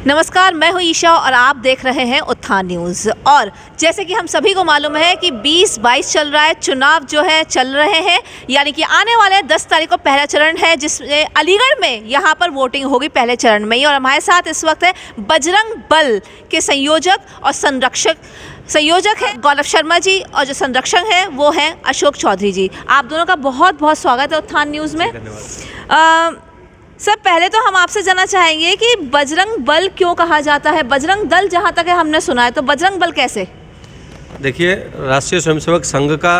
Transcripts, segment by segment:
नमस्कार, मैं हूं ईशा और आप देख रहे हैं उत्थान न्यूज़। और जैसे कि हम सभी को मालूम है कि 20-22 चल रहा है, चुनाव जो है चल रहे हैं, यानी कि आने वाले 10 तारीख को पहला चरण है, जिसमें अलीगढ़ में यहां पर वोटिंग होगी पहले चरण में ही। और हमारे साथ इस वक्त है बजरंग बल के संयोजक और संयोजक है गौरव शर्मा जी, और जो संरक्षक है वो हैं अशोक चौधरी जी। आप दोनों का बहुत बहुत स्वागत है उत्थान न्यूज़ में। सर, पहले तो हम आपसे जानना चाहेंगे कि बजरंग बल क्यों कहा जाता है? बजरंग दल जहां तक है हमने सुना है, तो बजरंग बल कैसे? देखिए, राष्ट्रीय स्वयंसेवक संघ का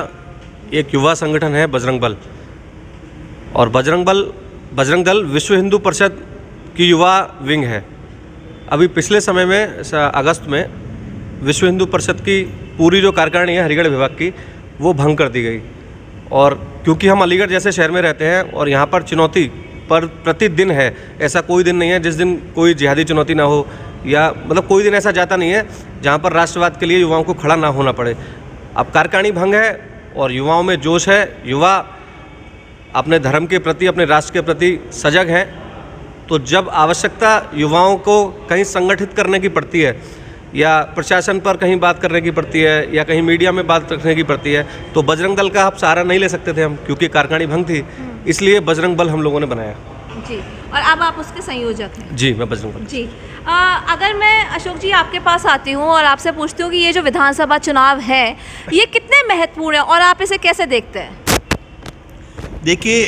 एक युवा संगठन है बजरंग बल, और बजरंग दल विश्व हिंदू परिषद की युवा विंग है। अभी पिछले समय में अगस्त में विश्व हिंदू परिषद की पूरी जो कार्यकारिणी है हरिगढ़ विभाग की, वो भंग कर दी गई। और क्योंकि हम अलीगढ़ जैसे शहर में रहते हैं और यहाँ पर चुनौती पर प्रतिदिन है, ऐसा कोई दिन नहीं है जिस दिन कोई जिहादी चुनौती ना हो, या मतलब कोई दिन ऐसा जाता नहीं है जहाँ पर राष्ट्रवाद के लिए युवाओं को खड़ा ना होना पड़े। अब कार्यकारिणी भंग है और युवाओं में जोश है, युवा अपने धर्म के प्रति, अपने राष्ट्र के प्रति सजग हैं। तो जब आवश्यकता युवाओं को कहीं संगठित करने की पड़ती है, या प्रशासन पर कहीं बात करने की पड़ती है, या कहीं मीडिया में बात रखने की पड़ती है, तो बजरंग दल का आप सहारा नहीं ले सकते थे हम, क्योंकि कार्यकारिणी भंग थी। इसलिए बजरंग बल हम लोगों ने बनाया जी। और अब आप उसके संयोजक हैं? जी, मैं बजरंग बल जी। अगर मैं अशोक जी आपके पास आती हूँ और आपसे पूछती हूँ कि ये जो विधानसभा चुनाव है, ये कितने महत्वपूर्ण है और आप इसे कैसे देखते हैं? देखिए,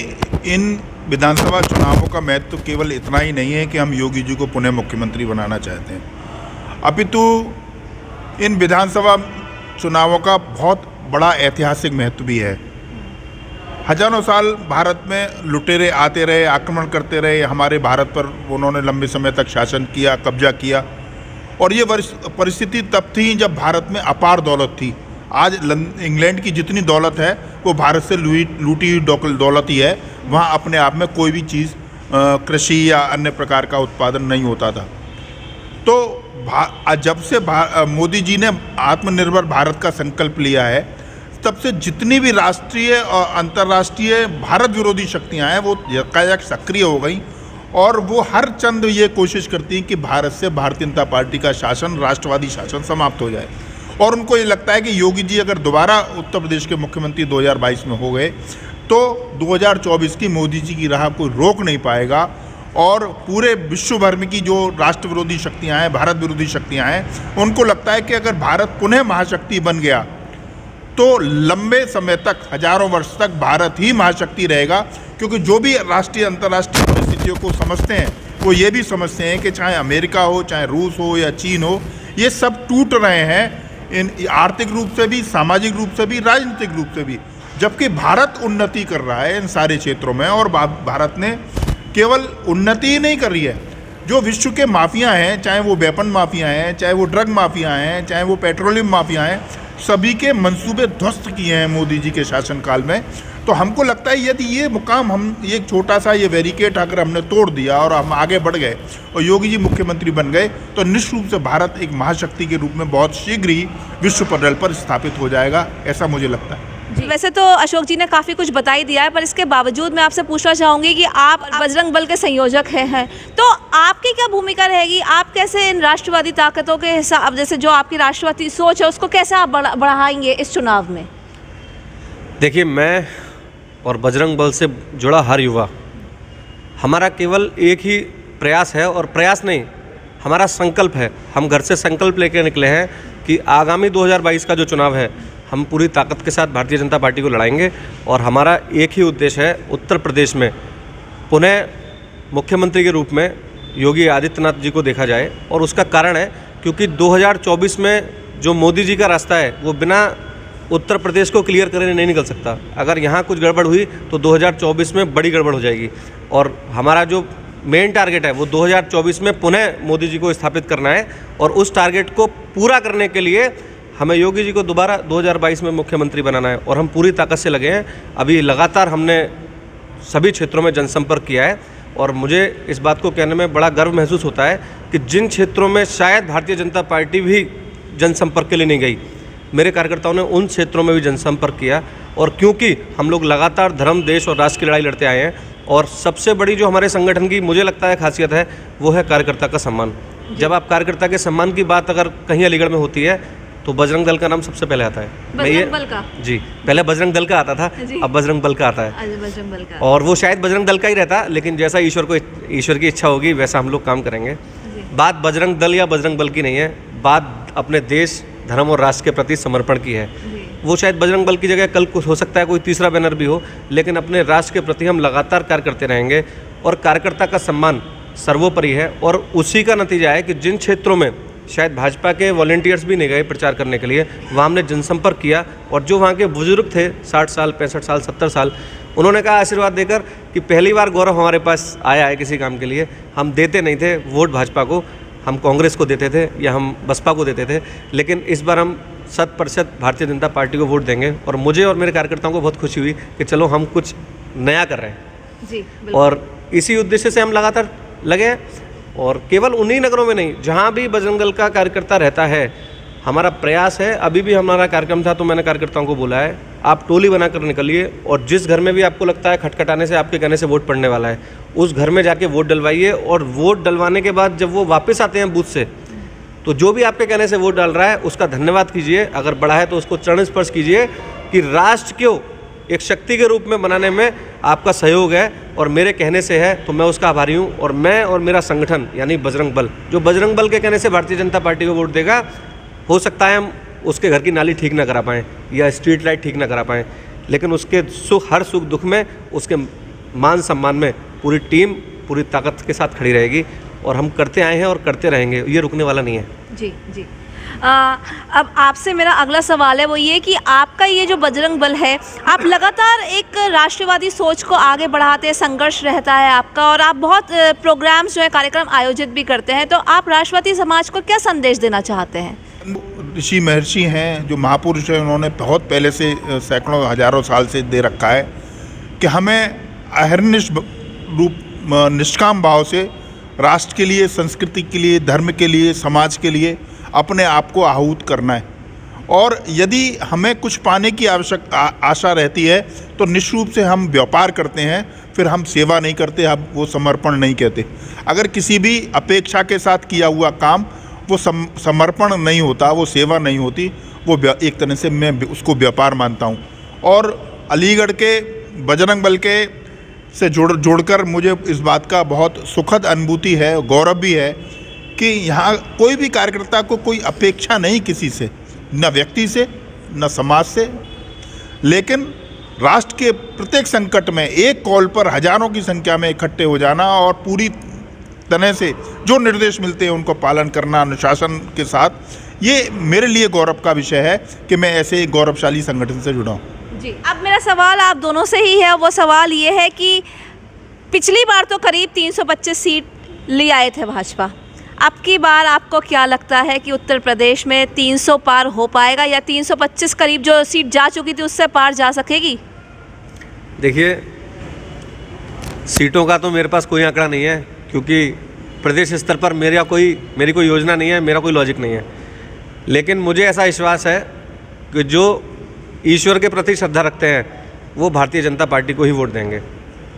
इन विधानसभा चुनावों का महत्व तो केवल इतना ही नहीं है कि हम योगी जी को पुनः मुख्यमंत्री बनाना चाहते हैं, अपितु इन विधानसभा चुनावों का बहुत बड़ा ऐतिहासिक महत्व भी है। हजारों साल भारत में लुटेरे आते रहे, आक्रमण करते रहे, हमारे भारत पर उन्होंने लंबे समय तक शासन किया, कब्जा किया, और ये परिस्थिति तब थी जब भारत में अपार दौलत थी। आज इंग्लैंड की जितनी दौलत है वो भारत से लूटी हुई दौलत ही है। वहाँ अपने आप में कोई भी चीज़ कृषि या अन्य प्रकार का उत्पादन नहीं होता था। तो जब से मोदी जी ने आत्मनिर्भर भारत का संकल्प लिया है, तब से जितनी भी राष्ट्रीय और अंतर्राष्ट्रीय भारत विरोधी शक्तियां हैं वो यकायक सक्रिय हो गई, और वो हर चंद ये कोशिश करती हैं कि भारत से भारतीय जनता पार्टी का शासन, राष्ट्रवादी शासन समाप्त हो जाए। और उनको ये लगता है कि योगी जी अगर दोबारा उत्तर प्रदेश के मुख्यमंत्री 2022 में हो गए तो 2024 की मोदी जी की राह कोई रोक नहीं पाएगा, और पूरे विश्व भर में की जो राष्ट्र विरोधी शक्तियां हैं, भारत विरोधी शक्तियां हैं, उनको लगता है कि अगर भारत पुनः महाशक्ति बन गया तो लंबे समय तक, हजारों वर्ष तक भारत ही महाशक्ति रहेगा। क्योंकि जो भी राष्ट्रीय अंतर्राष्ट्रीय परिस्थितियों को समझते हैं वो ये भी समझते हैं कि चाहे अमेरिका हो, चाहे रूस हो या चीन हो, ये सब टूट रहे हैं, इन आर्थिक रूप से भी, सामाजिक रूप से भी, राजनीतिक रूप से भी। जबकि भारत उन्नति कर रहा है इन सारे क्षेत्रों में, और भारत ने केवल उन्नति ही नहीं कर रही है। जो विश्व के माफिया हैं, चाहे वो वेपन माफिया हैं, चाहे वो ड्रग माफिया हैं, चाहे वो पेट्रोलियम माफिया हैं, सभी के मंसूबे ध्वस्त किए हैं मोदी जी के शासनकाल में। तो हमको लगता है यदि ये मुकाम, हम ये छोटा सा ये बैरिकेड अगर हमने तोड़ दिया और हम आगे बढ़ गए और योगी जी मुख्यमंत्री बन गए, तो निश्चित रूप से भारत एक महाशक्ति के रूप में बहुत शीघ्र ही विश्व पटल पर स्थापित हो जाएगा, ऐसा मुझे लगता है। वैसे तो अशोक जी ने काफ़ी कुछ बता ही दिया है, पर इसके बावजूद मैं आपसे पूछना चाहूँगी कि आप बजरंग बल के संयोजक हैं, तो आपकी क्या भूमिका रहेगी? आप कैसे इन राष्ट्रवादी ताकतों के हिसाब, जैसे जो आपकी राष्ट्रवादी सोच है, उसको कैसे आप बढ़ाएंगे इस चुनाव में? देखिए, मैं और बजरंग बल से जुड़ा हर युवा, हमारा केवल एक ही प्रयास है, और प्रयास नहीं, हमारा संकल्प है। हम घर से संकल्प लेकर निकले हैं कि आगामी 2022 का जो चुनाव है, हम पूरी ताकत के साथ भारतीय जनता पार्टी को लड़ाएंगे। और हमारा एक ही उद्देश्य है, उत्तर प्रदेश में पुनः मुख्यमंत्री के रूप में योगी आदित्यनाथ जी को देखा जाए। और उसका कारण है क्योंकि 2024 में जो मोदी जी का रास्ता है वो बिना उत्तर प्रदेश को क्लियर करने नहीं निकल सकता। अगर यहाँ कुछ गड़बड़ हुई तो 2024 में बड़ी गड़बड़ हो जाएगी। और हमारा जो मेन टारगेट है वो 2024 में पुनः मोदी जी को स्थापित करना है, और उस टारगेट को पूरा करने के लिए हमें योगी जी को दोबारा 2022 में मुख्यमंत्री बनाना है, और हम पूरी ताकत से लगे हैं। अभी लगातार हमने सभी क्षेत्रों में जनसंपर्क किया है, और मुझे इस बात को कहने में बड़ा गर्व महसूस होता है कि जिन क्षेत्रों में शायद भारतीय जनता पार्टी भी जनसंपर्क के लिए नहीं गई, मेरे कार्यकर्ताओं ने उन क्षेत्रों में भी जनसंपर्क किया। और क्योंकि हम लोग लगातार धर्म, देश और राष्ट्र की लड़ाई लड़ते आए हैं, और सबसे बड़ी जो हमारे संगठन की मुझे लगता है खासियत है वो है कार्यकर्ता का सम्मान। जब आप कार्यकर्ता के सम्मान की बात अगर कहीं अलीगढ़ में होती है तो बजरंग दल का नाम सबसे पहले आता है। बजरंग बल का? जी, पहले बजरंग दल का आता था, जी। अब बजरंग बल का आता है। अच्छा, बजरंग बल का। और वो शायद बजरंग दल का ही रहता, लेकिन जैसा ईश्वर की इच्छा होगी वैसा हम लोग काम करेंगे। जी। बात बजरंग दल या बजरंग बल की नहीं है, बात अपने देश, धर्म और राष्ट्र के प्रति समर्पण की है। जी। वो शायद बजरंग बल की जगह कल कुछ हो सकता है, कोई तीसरा बैनर भी हो, लेकिन अपने राष्ट्र के प्रति हम लगातार कार्य करते रहेंगे। और कार्यकर्ता का सम्मान सर्वोपरि है, और उसी का नतीजा है कि जिन क्षेत्रों में शायद भाजपा के वॉलंटियर्स भी नहीं गए प्रचार करने के लिए, वहाँ हमने जनसंपर्क किया, और जो वहाँ के बुजुर्ग थे 60 साल, 65 साल, 70 साल, उन्होंने कहा आशीर्वाद देकर कि पहली बार गौरव हमारे पास आया है किसी काम के लिए। हम देते नहीं थे वोट भाजपा को, हम कांग्रेस को देते थे या हम बसपा को देते थे, लेकिन इस बार हम 100% भारतीय जनता पार्टी को वोट देंगे। और मुझे और मेरे कार्यकर्ताओं को बहुत खुशी हुई कि चलो हम कुछ नया कर रहे हैं जी, और इसी उद्देश्य से हम लगातार लगे हैं। और केवल उन्हीं नगरों में नहीं, जहाँ भी बजरंग दल का कार्यकर्ता रहता है, हमारा प्रयास है। अभी भी हमारा कार्यक्रम था तो मैंने कार्यकर्ताओं को बोला है, आप टोली बनाकर निकलिए, और जिस घर में भी आपको लगता है खटखटाने से, आपके कहने से वोट पड़ने वाला है, उस घर में जाके वोट डलवाइए। और वोट डलवाने के बाद जब वो वापस आते हैं बूथ से, तो जो भी आपके कहने से वोट डाल रहा है उसका धन्यवाद कीजिए, अगर बड़ा है तो उसको चरण स्पर्श कीजिए कि राष्ट्र को एक शक्ति के रूप में बनाने में आपका सहयोग है और मेरे कहने से है, तो मैं उसका आभारी हूँ। और मैं और मेरा संगठन यानी बजरंग बल, जो बजरंग बल के कहने से भारतीय जनता पार्टी को वोट देगा, हो सकता है हम उसके घर की नाली ठीक ना करा पाएँ या स्ट्रीट लाइट ठीक ना करा पाएँ, लेकिन उसके हर सुख दुख में, उसके मान सम्मान में पूरी टीम पूरी ताकत के साथ खड़ी रहेगी। और हम करते आए हैं और करते रहेंगे, ये रुकने वाला नहीं है। जी जी। अब आपसे मेरा अगला सवाल है वो ये कि आपका ये जो बजरंग बल है, आप लगातार एक राष्ट्रवादी सोच को आगे बढ़ाते हैं, संघर्ष रहता है आपका, और आप बहुत प्रोग्राम्स जो है, कार्यक्रम आयोजित भी करते हैं, तो आप राष्ट्रवादी समाज को क्या संदेश देना चाहते हैं? ऋषि महर्षि हैं, जो महापुरुष हैं, उन्होंने बहुत पहले से सैकड़ों हजारों साल से दे रखा है कि हमें अहर्निश रूप निष्काम भाव से राष्ट्र के लिए, संस्कृति के लिए, धर्म के लिए, समाज के लिए अपने आप को आहूत करना है। और यदि हमें कुछ पाने की आशा रहती है तो निश्चित रूप से हम व्यापार करते हैं, फिर हम सेवा नहीं करते, हम वो समर्पण नहीं कहते। अगर किसी भी अपेक्षा के साथ किया हुआ काम वो समर्पण नहीं होता, वो सेवा नहीं होती, वो एक तरह से मैं उसको व्यापार मानता हूँ। और अलीगढ़ के बजरंग बल के से जोड़कर मुझे इस बात का बहुत सुखद अनुभूति है, गौरव भी है कि यहाँ कोई भी कार्यकर्ता को कोई अपेक्षा नहीं किसी से, न व्यक्ति से, न समाज से, लेकिन राष्ट्र के प्रत्येक संकट में एक कॉल पर हजारों की संख्या में इकट्ठे हो जाना और पूरी तरह से जो निर्देश मिलते हैं उनको पालन करना अनुशासन के साथ, ये मेरे लिए गौरव का विषय है कि मैं ऐसे गौरवशाली संगठन से जुड़ा हूँ। जी, अब मेरा सवाल आप दोनों से ही है। वो सवाल ये है कि पिछली बार तो करीब 325 सीट ले आए थे भाजपा, अब की बार आपको क्या लगता है कि उत्तर प्रदेश में 300 पार हो पाएगा या 325 करीब जो सीट जा चुकी थी उससे पार जा सकेगी? देखिए, सीटों का तो मेरे पास कोई आंकड़ा नहीं है, क्योंकि प्रदेश स्तर पर मेरी कोई योजना नहीं है, मेरा कोई लॉजिक नहीं है। लेकिन मुझे ऐसा विश्वास है कि जो ईश्वर के प्रति श्रद्धा रखते हैं वो भारतीय जनता पार्टी को ही वोट देंगे,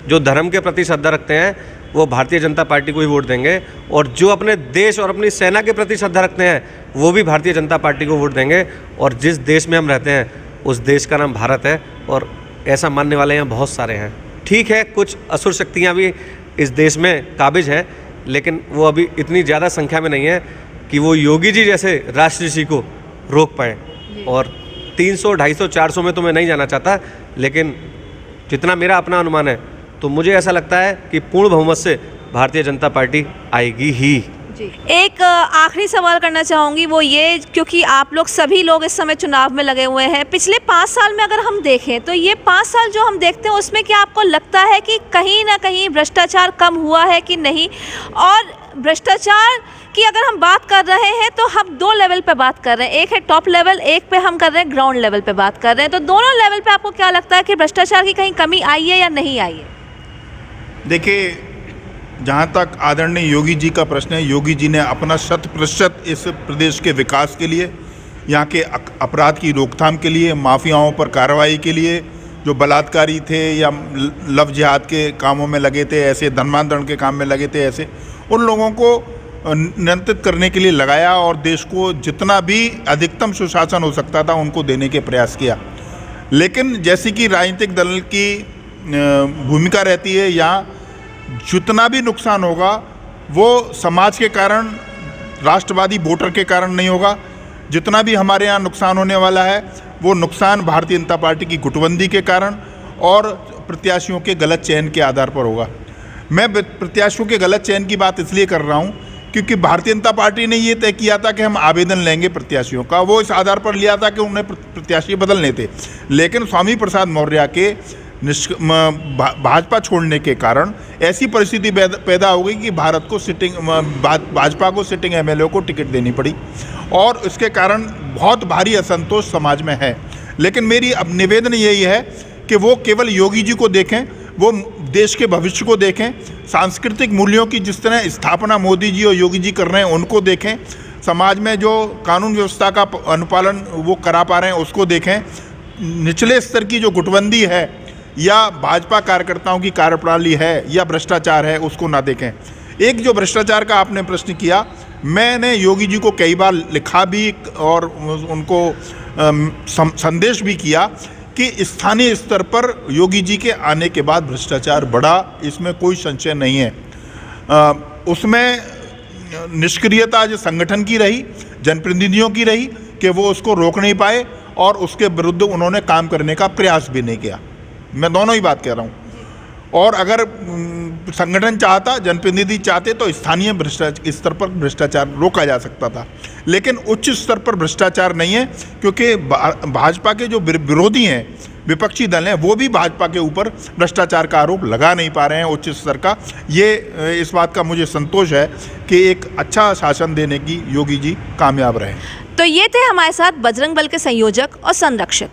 जो धर्म के प्रति श्रद्धा रखते हैं वो भारतीय जनता पार्टी को ही वोट देंगे, और जो अपने देश और अपनी सेना के प्रति श्रद्धा रखते हैं वो भी भारतीय जनता पार्टी को वोट देंगे। और जिस देश में हम रहते हैं उस देश का नाम भारत है, और ऐसा मानने वाले यहाँ बहुत सारे हैं। ठीक है, कुछ असुर शक्तियाँ भी इस देश में काबिज हैं, लेकिन वो अभी इतनी ज़्यादा संख्या में नहीं है कि वो योगी जी जैसे राष्ट्र ऋषि को रोक पाएँ। और 300, 250, 400 में तो मैं नहीं जाना चाहता, लेकिन जितना मेरा अपना अनुमान है तो मुझे ऐसा लगता है कि पूर्ण बहुमत से भारतीय जनता पार्टी आएगी ही। जी, एक आखिरी सवाल करना चाहूँगी, वो ये, क्योंकि आप लोग सभी लोग इस समय चुनाव में लगे हुए हैं, पिछले 5 साल में अगर हम देखें तो ये 5 साल जो हम देखते हैं उसमें क्या आपको लगता है कि कहीं ना कहीं भ्रष्टाचार कम हुआ है कि नहीं? और भ्रष्टाचार की अगर हम बात कर रहे हैं तो हम 2 लेवल पे बात कर रहे हैं, एक है टॉप लेवल, एक पे हम कर रहे हैं ग्राउंड लेवल पे बात कर रहे हैं, तो दोनों लेवल पे आपको क्या लगता है कि भ्रष्टाचार की कहीं कमी आई है या नहीं आई है? देखिए, जहाँ तक आदरणीय योगी जी का प्रश्न है, योगी जी ने अपना 100% इस प्रदेश के विकास के लिए, यहाँ के अपराध की रोकथाम के लिए, माफियाओं पर कार्रवाई के लिए, जो बलात्कारी थे या लव जिहाद के कामों में लगे थे, ऐसे धर्मांतरण के काम में लगे थे, ऐसे उन लोगों को नियंत्रित करने के लिए लगाया और देश को जितना भी अधिकतम सुशासन हो सकता था उनको देने के प्रयास किया। लेकिन जैसी कि राजनीतिक दल की भूमिका रहती है, यहाँ जितना भी नुकसान होगा वो समाज के कारण, राष्ट्रवादी वोटर के कारण नहीं होगा। जितना भी हमारे यहाँ नुकसान होने वाला है वो नुकसान भारतीय जनता पार्टी की गुटबंदी के कारण और प्रत्याशियों के गलत चयन के आधार पर होगा। मैं प्रत्याशियों के गलत चयन की बात इसलिए कर रहा हूँ क्योंकि भारतीय जनता पार्टी ने ये तय किया था कि हम आवेदन लेंगे प्रत्याशियों का, वो इस आधार पर लिया था कि उन्हें प्रत्याशी बदलने थे। लेकिन स्वामी प्रसाद मौर्य के भाजपा छोड़ने के कारण ऐसी परिस्थिति पैदा हो गई कि भाजपा को सिटिंग एमएलए को टिकट देनी पड़ी और इसके कारण बहुत भारी असंतोष समाज में है। लेकिन मेरी अब निवेदन यही है कि वो केवल योगी जी को देखें, वो देश के भविष्य को देखें, सांस्कृतिक मूल्यों की जिस तरह स्थापना मोदी जी और योगी जी कर रहे हैं उनको देखें, समाज में जो कानून व्यवस्था का अनुपालन वो करा पा रहे हैं उसको देखें, निचले स्तर की जो गुटबंदी है या भाजपा कार्यकर्ताओं की कार्यप्रणाली है या भ्रष्टाचार है उसको ना देखें। एक जो भ्रष्टाचार का आपने प्रश्न किया, मैंने योगी जी को कई बार लिखा भी और उनको संदेश भी किया कि स्थानीय स्तर पर योगी जी के आने के बाद भ्रष्टाचार बढ़ा, इसमें कोई संशय नहीं है। उसमें निष्क्रियता जो संगठन की रही, जनप्रतिनिधियों की रही कि वो उसको रोक नहीं पाए और उसके विरुद्ध उन्होंने काम करने का प्रयास भी नहीं किया। मैं दोनों ही बात कह रहा हूँ। और अगर संगठन चाहता, जनप्रतिनिधि चाहते तो स्थानीय स्तर पर भ्रष्टाचार रोका जा सकता था, लेकिन उच्च स्तर पर भ्रष्टाचार नहीं है क्योंकि भाजपा के जो विरोधी हैं, विपक्षी दल हैं, वो भी भाजपा के ऊपर भ्रष्टाचार का आरोप लगा नहीं पा रहे हैं उच्च स्तर का। ये इस बात का मुझे संतोष है कि एक अच्छा शासन देने की योगी जी कामयाब रहे। तो ये थे हमारे साथ बजरंग बल के संयोजक और संरक्षक।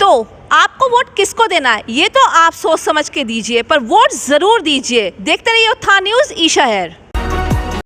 तो आपको वोट किसको देना है ये तो आप सोच समझ के दीजिए, पर वोट जरूर दीजिए। देखते रहिए उत्थान न्यूज़, ईशा हेर।